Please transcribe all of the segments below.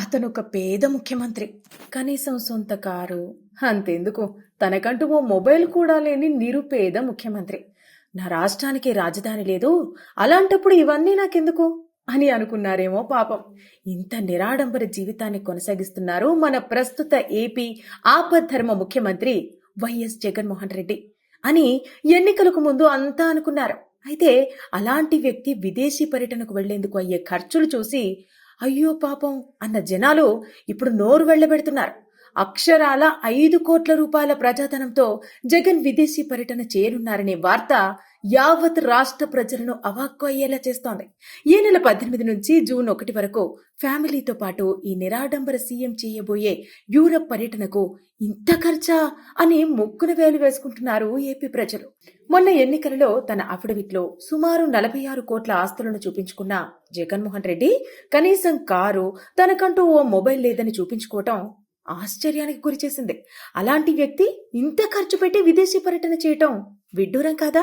అతనొక పేద ముఖ్యమంత్రి. కనీసం సొంత కారు, అంతెందుకు తనకంటూ ఓ మొబైల్ కూడా లేని నిరుపేద ముఖ్యమంత్రి. నా రాష్ట్రానికి రాజధాని లేదు, అలాంటప్పుడు ఇవన్నీ నాకెందుకు అని అనుకున్నారేమో పాపం. ఇంత నిరాడంబర జీవితాన్ని కొనసాగిస్తున్నారు మన ప్రస్తుత ఏపీ ఆపద్ధర్మ ముఖ్యమంత్రి వైఎస్ జగన్మోహన్ రెడ్డి అని ఎన్నికలకు ముందు అంతా అనుకున్నారు. అయితే అలాంటి వ్యక్తి విదేశీ పర్యటనకు వెళ్లేందుకు అయ్యే ఖర్చులు చూసి అయ్యో పాపం అన్న జనాలు ఇప్పుడు నోరు వెళ్లబెడుతున్నారు. అక్షరాల 5 కోట్ల రూపాయల ప్రజాధనంతో జగన్ విదేశీ పర్యటన చేయనున్నారనే వార్త యావత్ రాష్ట్ర ప్రజలను అవాక్కు అయ్యేలా చేస్తోంది. ఈ నెల 18 నుంచి జూన్ 1 వరకు ఫ్యామిలీతో పాటు ఈ నిరాడంబర సీఎం చేయబోయే యూరప్ పర్యటనకు ఇంత ఖర్చా అని ముక్కున వేలు వేసుకుంటున్నారు ఏపీ ప్రజలు. మొన్న ఎన్నికలలో తన అఫిడవిట్లో సుమారు 46 కోట్ల ఆస్తులను చూపించుకున్న జగన్మోహన్ రెడ్డి కనీసం కారు, తనకంటూ ఓ మొబైల్ లేదని చూపించుకోవటం ఆశ్చర్యానికి గురిచేసింది. అలాంటి వ్యక్తి ఇంత ఖర్చు పెట్టి విదేశీ పర్యటన చేయటం విడ్డూరం కాదా?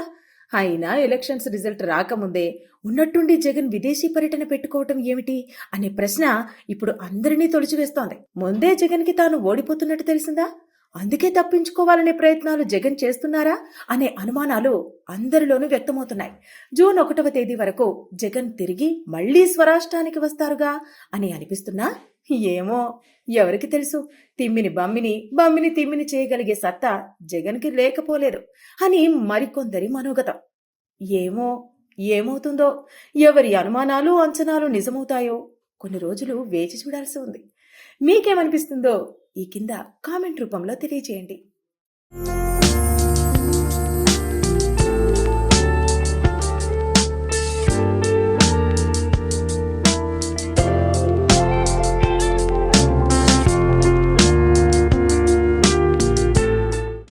అయినా ఎలక్షన్స్ రిజల్ట్ రాకముందే ఉన్నట్టుండి జగన్ విదేశీ పర్యటన పెట్టుకోవటం ఏమిటి అనే ప్రశ్న ఇప్పుడు అందరినీ తొలిచివేస్తోంది. ముందే జగన్ కి తాను ఓడిపోతున్నట్టు తెలిసిందా? అందుకే తప్పించుకోవాలనే ప్రయత్నాలు జగన్ చేస్తున్నారా అనే అనుమానాలు అందరిలోనూ వ్యక్తమవుతున్నాయి. జూన్ 1వ తేదీ వరకు జగన్ తిరిగి మళ్లీ స్వరాష్ట్రానికి వస్తారుగా అని అనిపిస్తున్నా ఏమో, ఎవరికి తెలుసు. తిమ్మిని బమ్మిని, బమ్మిని తిమ్మిని చేయగలిగే సత్తా జగన్కి లేకపోలేదు అని మరికొందరి మనోగతం. ఏమో, ఏమవుతుందో, ఎవరి అనుమానాలు అంచనాలు నిజమవుతాయో కొన్ని రోజులు వేచి చూడాల్సి ఉంది. మీకేమనిపిస్తుందో ఈ కింద కామెంట్ రూపంలో తెలియజేయండి.